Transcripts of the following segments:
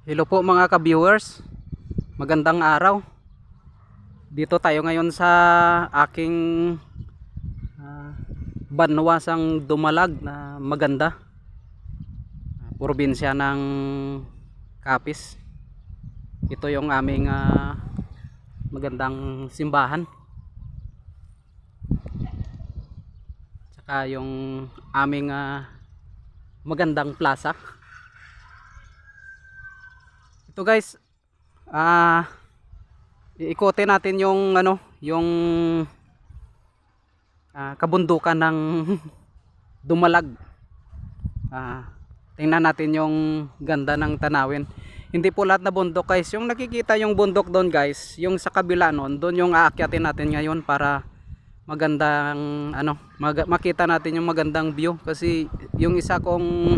Hello po mga ka-viewers, magandang araw. Dito tayo ngayon sa aking banwasang Dumalag na maganda, probinsya ng Capiz. Ito yung aming magandang simbahan, tsaka yung aming magandang plaza. Ito guys, iikotin natin yung yung kabundukan ng Dumalag. Tingnan natin yung ganda ng tanawin. Hindi po lahat na bundok guys. Yung nakikita yung bundok doon guys, yung sa kabila noon, doon yung aakyatin natin ngayon para magandang makita natin yung magandang view. Kasi yung isa kong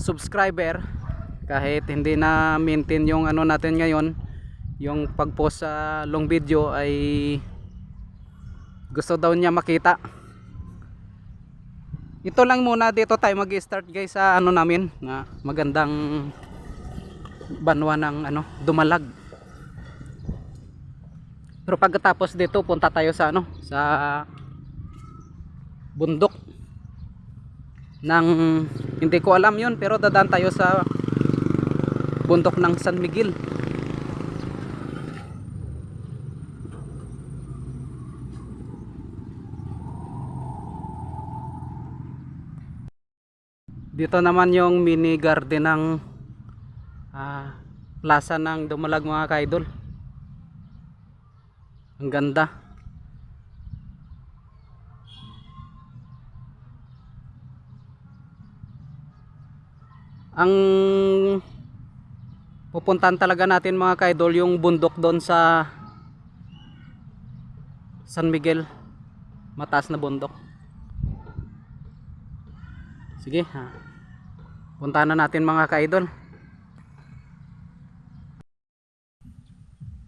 subscriber, kahit hindi na maintain yung natin ngayon, yung pag-post sa long video, ay gusto daw niya makita. Ito lang muna, dito tayo mag-start guys sa namin na magandang banwa ng Dumalag. Pero pagkatapos dito punta tayo sa sa bundok ng, hindi ko alam yun, pero dadaan tayo sa bundok ng San Miguel. Dito naman yung mini garden ng plaza ng Dumalag mga kaidol. Ang ganda. Ang pupuntahan talaga natin mga kaidol yung bundok doon sa San Miguel, mataas na bundok. Sige, puntahan na natin mga kaidol.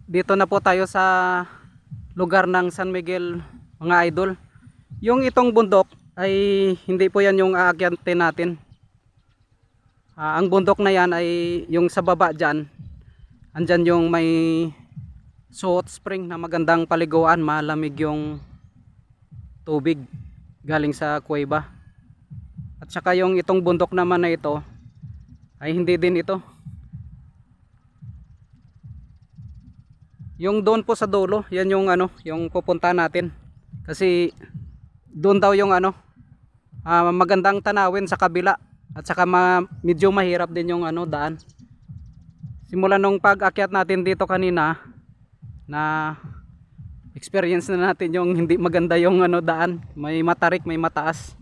Dito na po tayo sa lugar ng San Miguel mga idol. Yung itong bundok ay hindi po yan yung aakyatin natin. Ang bundok na yan ay yung sa baba dyan. Andyan yung may hot spring na magandang paliguan, malamig yung tubig galing sa kuweba. At saka yung itong bundok naman na ito ay hindi din ito. Yung doon po sa dulo, yan yung yung pupunta natin. Kasi doon daw yung magandang tanawin sa kabila. At saka medyo mahirap din yung daan. Simula nung pag-akyat natin dito kanina, na experience na natin yung hindi maganda yung daan. May matarik, may mataas.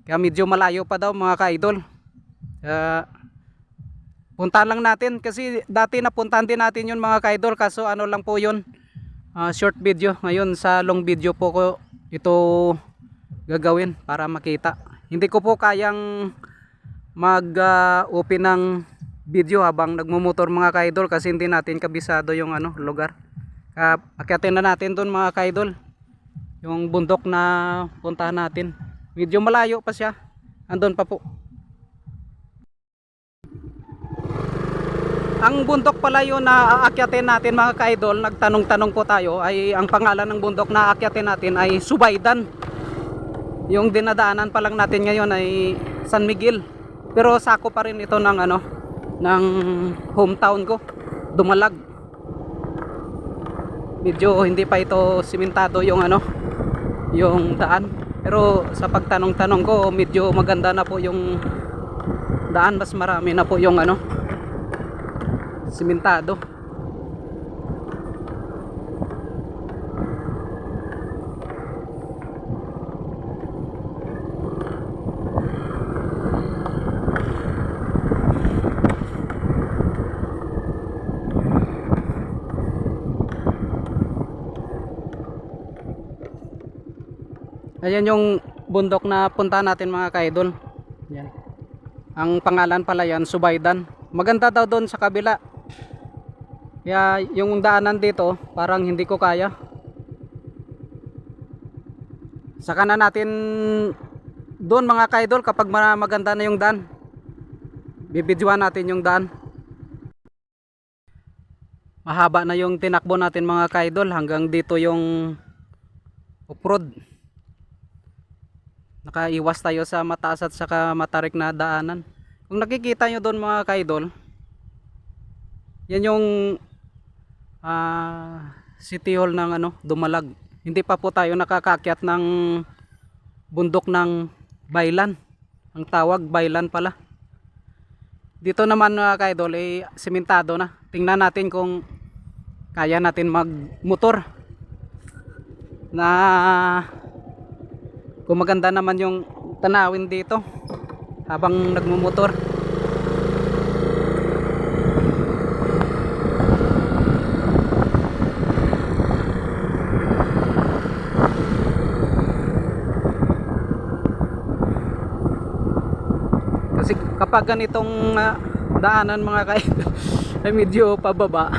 Kaya medyo malayo pa daw mga ka-idol. Punta lang natin kasi dati napuntahan din natin yun mga ka-idol, kaso lang po yun, short video. Ngayon sa long video po ko ito gagawin para makita. Hindi ko po kayang mag-open ng video habang nagmumotor mga ka-idol kasi hindi natin kabisado yung lugar. Akyatin na natin doon mga ka-idol, yung bundok na puntahan natin. Medyo malayo pa siya, andun pa po. Ang bundok pala yun na aakyatin natin mga ka-idol, nagtanong-tanong po tayo, ay ang pangalan ng bundok na aakyatin natin ay Subaydan. Yung dinadaanan pa lang natin ngayon ay San Miguel. Pero sako pa rin ito ng ng hometown ko, Dumalag. Medyo hindi pa ito simentado yung yung daan. Pero sa pagtanong-tanong ko, medyo maganda na po yung daan, mas marami na po yung simentado. Ayan yung bundok na punta natin mga ka-idol. Yan. Ang pangalan pala yan, Subaydan. Maganda daw doon sa kabila. Kaya yung daanan dito parang hindi ko kaya. Saka na natin doon mga kaidol, kapag maganda na yung daan, bibidyoan natin yung daan. Mahaba na yung tinakbo natin mga kaidol, hanggang dito yung off-road. Nakaiwas tayo sa mataas at saka matarik na daanan. Kung nakikita nyo doon mga kaidol, yan yung City Hall ng Dumalag. Hindi pa po tayo nakakakyat ng bundok ng Baylan. Ang tawag Baylan pala. Dito naman mga kaidol simentado na. Tingnan natin kung kaya natin magmotor na kung maganda naman yung tanawin dito habang nagmumotor. Kasi kapag ganitong daanan mga kaidol ay medyo pababa,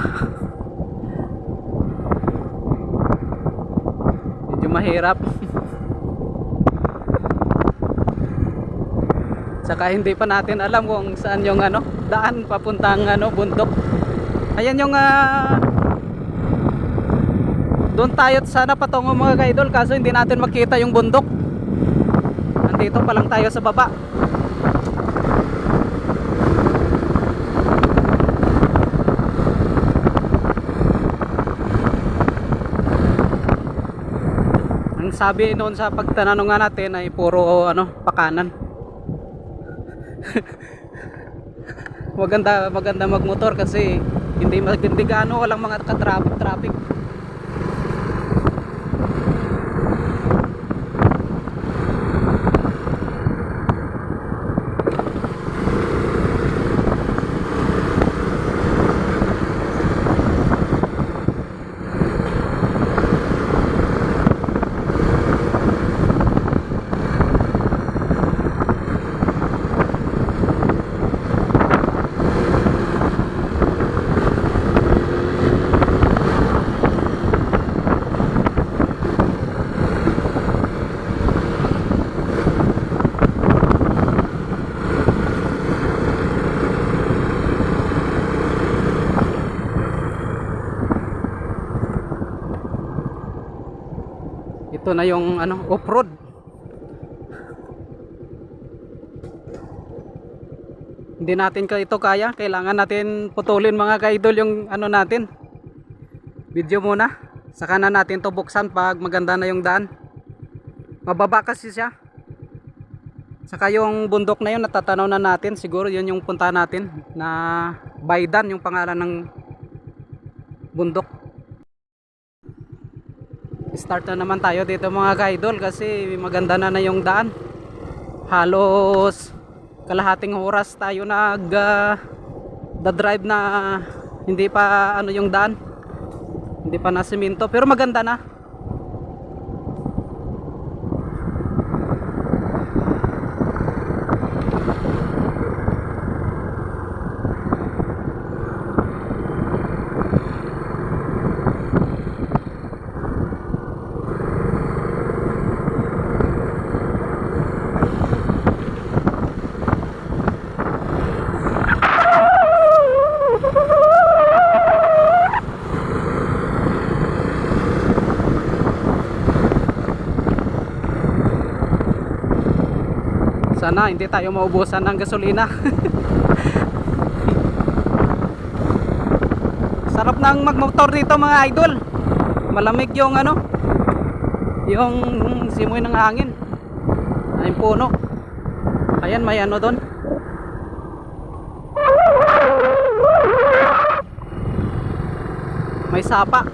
medyo mahirap. Saka hindi pa natin alam kung saan yung daan papuntang bundok. Ayan yung doon tayo sana patungo mga kaidol, kaso hindi natin makita yung bundok. Nandito pa lang tayo sa baba. Ang sabi noon sa pagtananungan natin ay puro pakanan. maganda magmotor kasi hindi gaano walang mga traffic. Ito na yung off-road. Hindi natin ito kaya, kailangan natin putulin mga kaidol yung natin. Video muna, saka na natin to buksan pag maganda na yung daan. Mababa kasi siya. Saka yung bundok na yun natatanaw na natin, siguro yun yung punta natin na Baydan yung pangalan ng bundok. Start na naman tayo dito mga kaidol kasi maganda na yung daan. Halos kalahating oras tayo drive na hindi pa yung daan. Hindi pa na semento pero maganda na. Sana hindi tayo maubusan ng gasolina. Sarap ng magmotor dito mga idol. Malamig yung yung simoy ng hangin. Ay puno. Ayan may doon. May sapa.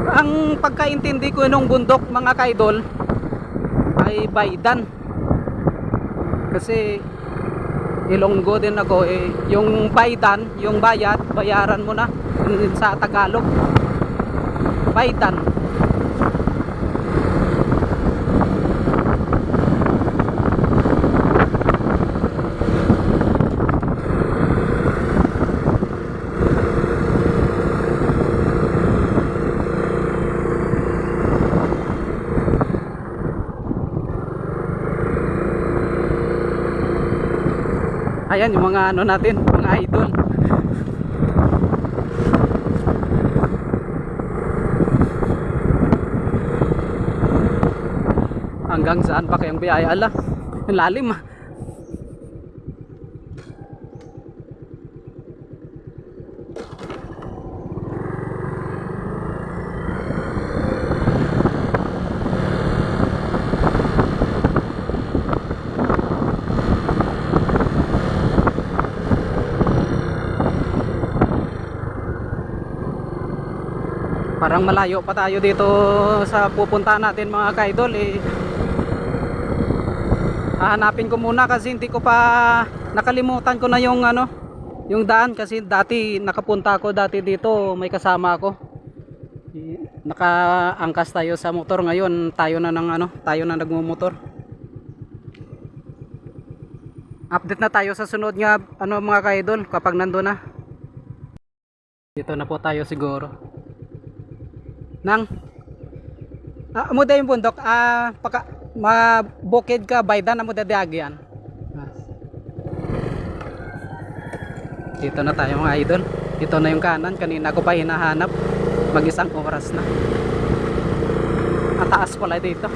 Ang pagkaintindi ko nung bundok mga kaidol ay Baydan. Kasi Ilonggo din ako yung Baydan, yung bayaran mo na sa Tagalog. Baydan. Ayan yung mga ano natin, mga idol. Hanggang saan pa kayang biyaya? Ala, ang lalim ah. Parang malayo pa tayo dito sa pupuntahan natin mga ka-idol eh. Hahanapin ko muna kasi hindi ko pa nakalimutan ko na yung ano, yung daan kasi dati nakapunta ako dati dito, may kasama ako. Nakaangkas tayo sa motor, ngayon tayo na ng ano, tayo na nagmumotor. Update na tayo sa sunod nga ano mga ka-idol kapag nandoon na. Dito na po tayo siguro. Nang amo da yung bundok paka mabukid ka baydan amo da diagyan. Dito na tayo mga idol. Ito na yung kanan, kanina ko pa hinahanap. Mag-isang oras na. Ang taas pala dito.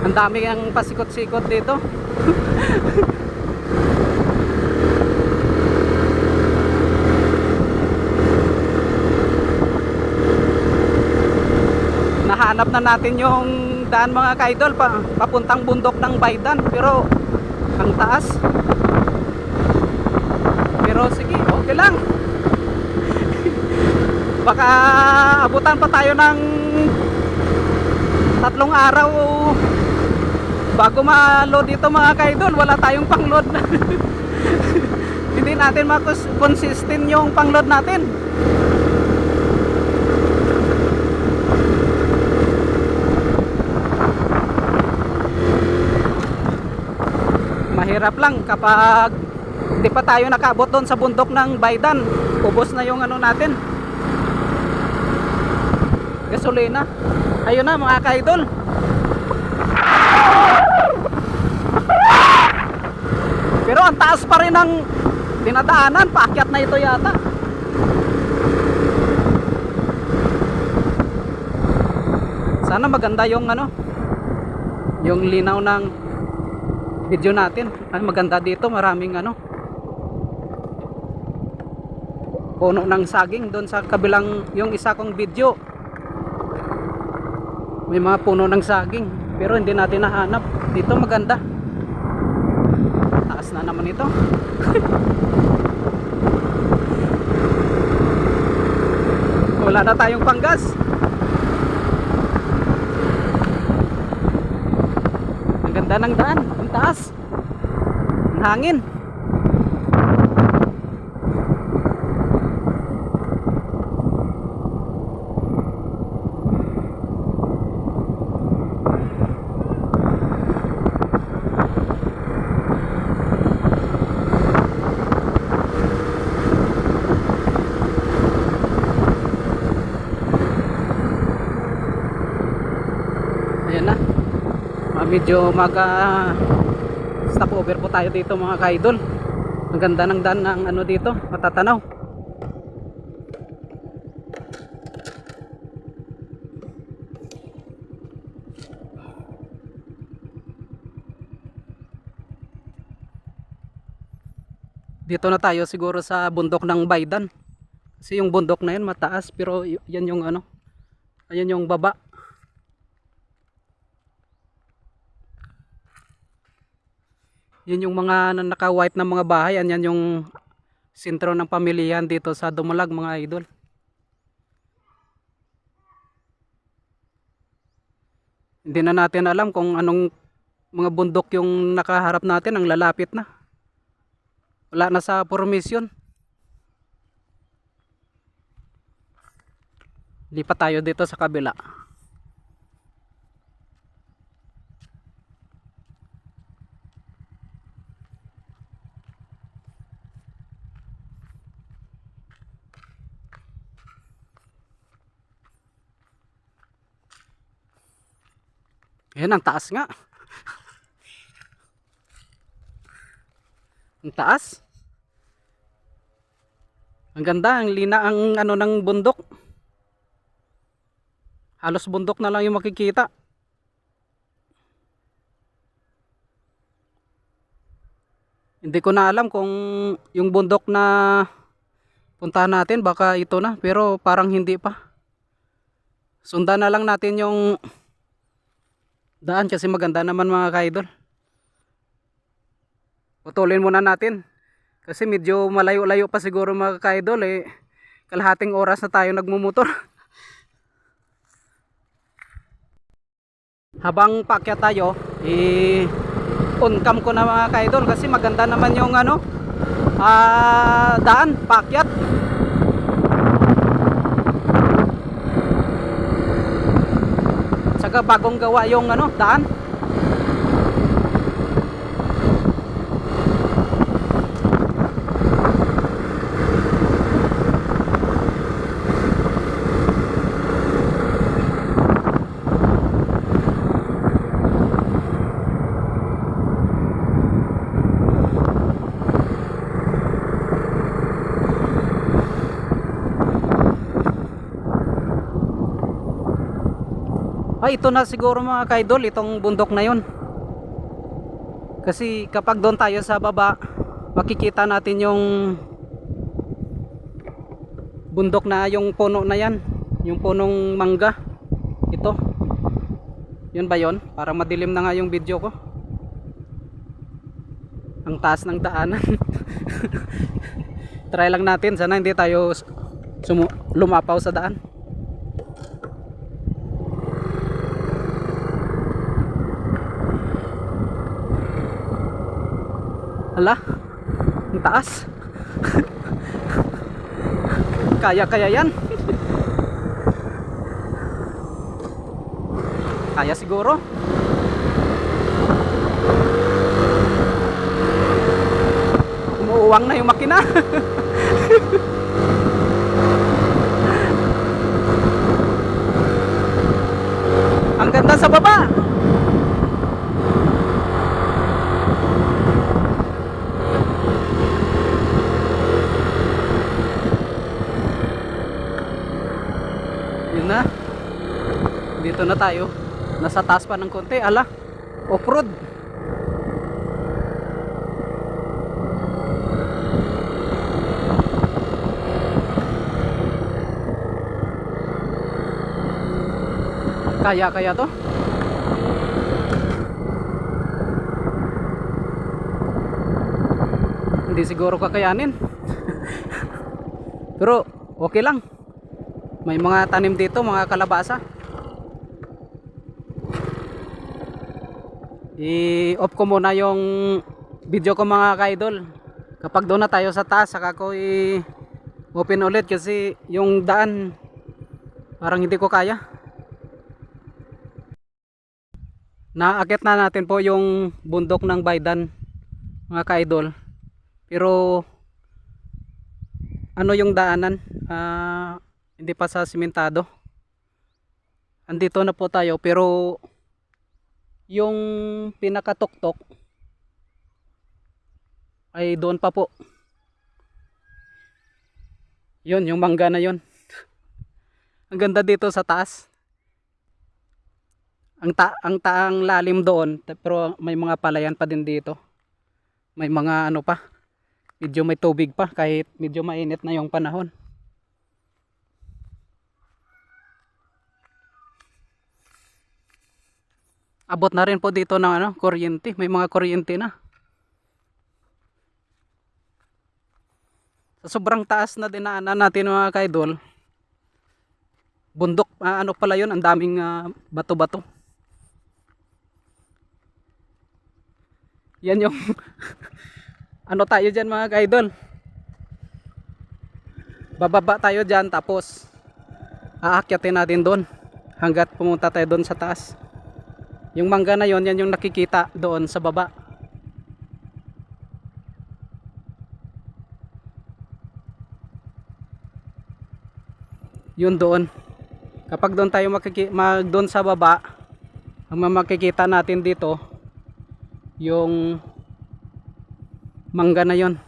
Ang dami ang pasikot-sikot dito. Nahanap na natin yung daan mga ka-idol papuntang bundok ng Baydan, pero ang taas. Pero sige, okay lang. Baka abutan pa tayo ng 3 araw bago ma-load dito mga ka-idol. Wala tayong pang-load. Hindi natin consistent yung pang-load natin. Mahirap lang kapag di pa tayo nakaabot doon sa bundok ng Baydan. Ubos na yung ano natin, gasolina. Ayun na mga ka-idol. Pero ang taas pa rin ng dinadaanan. Paakyat na ito yata. Sana maganda yung ano, yung linaw ng video natin. Ay maganda dito, maraming ano, puno ng saging. Doon sa kabilang yung isa kong video may mga puno ng saging, pero hindi natin nahanap. Dito maganda. Taas na naman ito. Wala na tayong panggas. Ang ganda ng daan, ang taas, ang hangin. Ayan na. Medyo stop over po tayo dito mga ka-idol. Ang ganda ng daan ng ano dito, matatanaw. Dito na tayo siguro sa bundok ng Baydan. Kasi yung bundok na yun mataas, pero yan yung ano, ayan yung baba. Yun yung mga naka-white na mga bahay. Yan yung sentro ng pamilyahan dito sa Dumalag mga idol. Hindi na natin alam kung anong mga bundok yung nakaharap natin, ang lalapit na. Wala na sa formation. Lipat tayo dito sa kabila. Ayan, ang taas nga. Ang taas. Ang ganda, ang lina ang ano ng bundok. Halos bundok na lang yung makikita. Hindi ko na alam kung yung bundok na puntahan natin baka ito na, pero parang hindi pa. Sundan na lang natin yung daan kasi maganda naman mga kaidol. Putulin muna natin kasi medyo malayo-layo pa siguro mga kaidol eh. Kalahating oras na tayo nagmumotor. Habang paakyat tayo, on cam ko na mga kaidol kasi maganda naman yung ano, daan, paakyat. Saka bagong gawa yung ano, daan. Ay, ito na siguro mga kaidol, itong bundok na yon. Kasi kapag doon tayo sa baba, makikita natin yung bundok na yung puno na yan, yung punong mangga. Ito. Yun ba yon? Para madilim na nga yung video ko. Ang taas ng daanan. Try lang natin, sana hindi tayo lumapaw sa daan. Hala, ang taas. Kaya yan. Kaya siguro. Umuuwang na yung makina. Ang ganda sa baba. Yun na. Dito na tayo. Nasa taas pa ng konti. Ala, off-road. Kaya to. Hindi siguro kakayanin. Pero okay lang. May mga tanim dito, mga kalabasa. I-off ko muna yung video ko mga kaidol. Kapag doon na tayo sa taas, saka ko i-open ulit kasi yung daan parang hindi ko kaya. Naakit na natin po yung bundok ng Baydan mga kaidol. Pero ano yung daanan? Hindi pa sa simentado. Andito na po tayo pero yung pinakatuktok ay doon pa po. Yun, yung mangga na yun. Ang ganda dito sa taas. Ang taang lalim doon, pero may mga palayan pa din dito. May mga ano pa. Medyo may tubig pa kahit medyo mainit na yung panahon. Abot na rin po dito ng ano, kuryente. May mga kuryente na. Sa sobrang taas na dinaanan natin mga kaidol. Bundok, ano pala yun, ang daming bato-bato. Yan yung ano tayo dyan mga kaidol. Bababa tayo dyan tapos aakyatin natin doon hanggat pumunta tayo doon sa taas. Yung mangga na yon, yan yung nakikita doon sa baba. Yun doon. Kapag doon tayo doon sa baba, Ang makikita natin dito yung mangga na yon.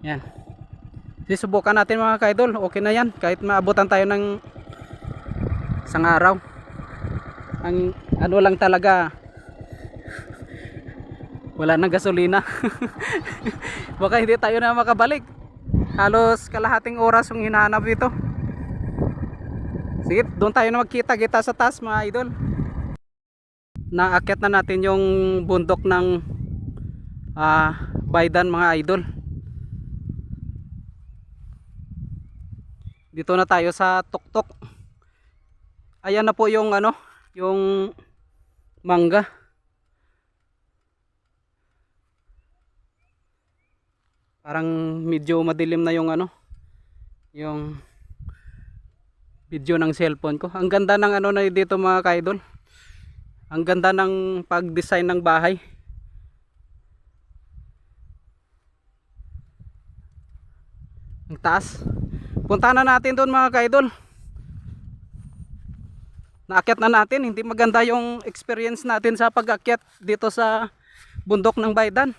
Yan. Susubukan natin mga kaidol. Okay na yan. Kahit maabutan tayo ng isang araw. Ang ano lang talaga, wala nang gasolina. Baka hindi tayo na makabalik. Halos kalahating oras yung hinahanap dito. Sige, doon tayo na magkita-kita sa taas mga idol. Naakyat na natin yung bundok ng Baydan mga idol. Dito na tayo sa tuktok. Ayan na po yung ano, yung mangga. Parang medyo madilim na yung ano, yung video ng cellphone ko. Ang ganda ng ano na dito mga kaidol. Ang ganda ng pag-design ng bahay. Ang taas. Punta na natin doon mga kaidol. Naakyat na natin. Hindi maganda yung experience natin sa pag-akyat dito sa bundok ng Baydan.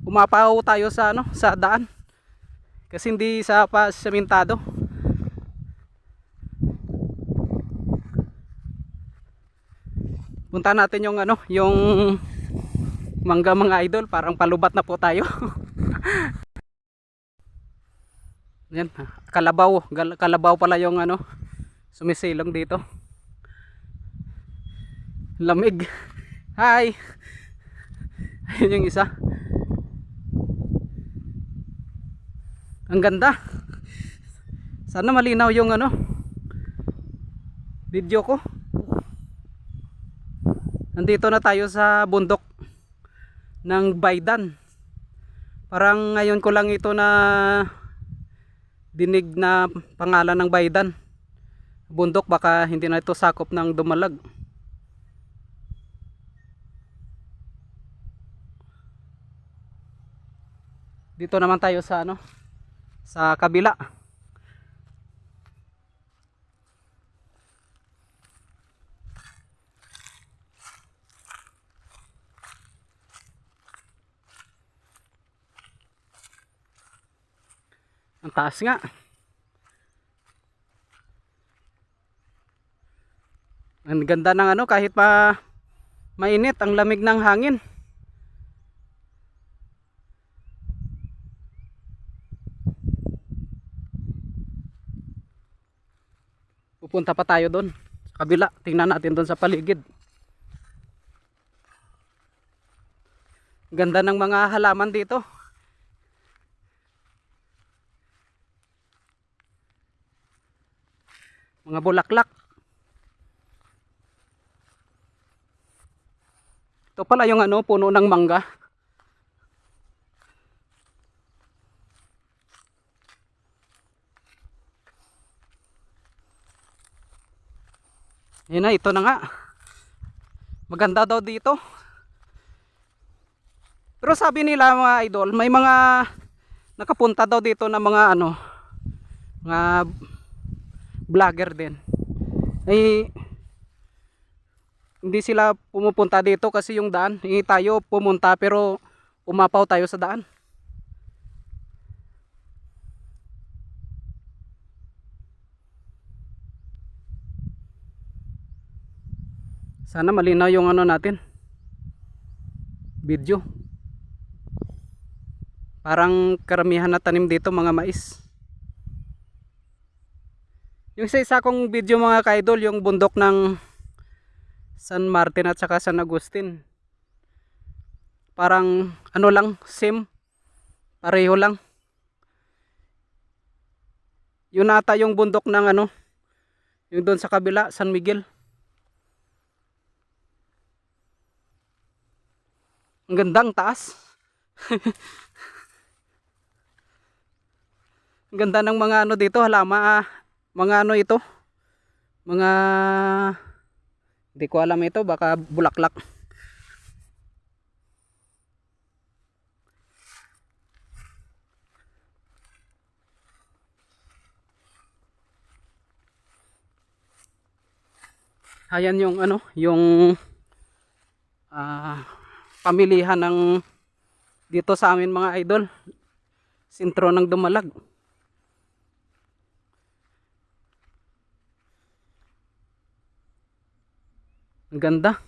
Umapaw tayo sa ano, sa daan. Kasi hindi sa pasementado. Punta natin yung ano, yung mangga mga idol. Parang palubat na po tayo. Yan, kalabaw. Kalabaw pala yung ano, sumisilong dito. Lamig. Hi. Ayun yung isa. Ang ganda. Sana malinaw yung ano, video ko. Nandito na tayo sa bundok ng Baydan. Parang ngayon ko lang ito na dinig na pangalan ng Baydan. Bundok, baka hindi na ito sakop ng Dumalag. Dito naman tayo sa ano, sa kabila. Ang taas nga. Ang ganda ng ano, kahit pa mainit, ang lamig ng hangin. Pupunta pa tayo doon sa kabila. Tingnan natin doon sa paligid. Ganda ng mga halaman dito. Mga bulaklak. Ito pala yung ano, puno ng mangga. Yan na, ito na nga. Maganda daw dito. Pero sabi nila mga idol, may mga nakapunta daw dito na mga ano, mga vlogger din. Ay hindi sila pumupunta dito kasi yung daan, hindi tayo pumunta pero umapaw tayo sa daan. Sana malinaw yung ano natin, video. Parang karamihan na tanim dito mga mais. Yung isa kong video mga kaidol, yung bundok ng San Martin at saka San Agustin. Parang ano lang, same. Pareho lang. Yun ata yung bundok ng ano, yung doon sa kabila, San Miguel. Ang gandang taas. Ang ganda ng mga ano dito, halama, mga ano ito, mga hindi ko alam ito, baka bulaklak. Ayan yung ano, yung pamilihan ng dito sa amin mga idol. Sentro ng Dumalag. Ang ganda.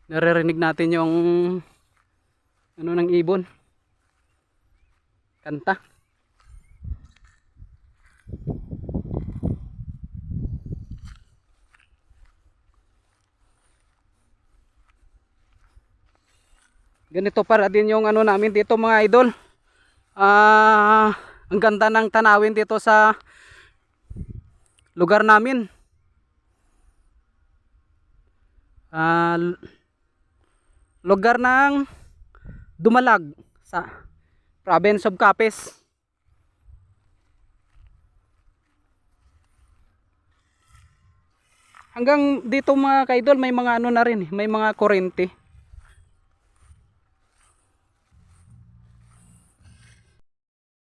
Naririnig natin yung ano ng ibon. Kanta. Ganito para din yung ano namin dito mga idol. Ang ganda ng tanawin dito sa lugar namin. Lugar ng Dumalag sa province of Capiz. Hanggang dito mga kaidol may mga ano na rin, may mga kurente.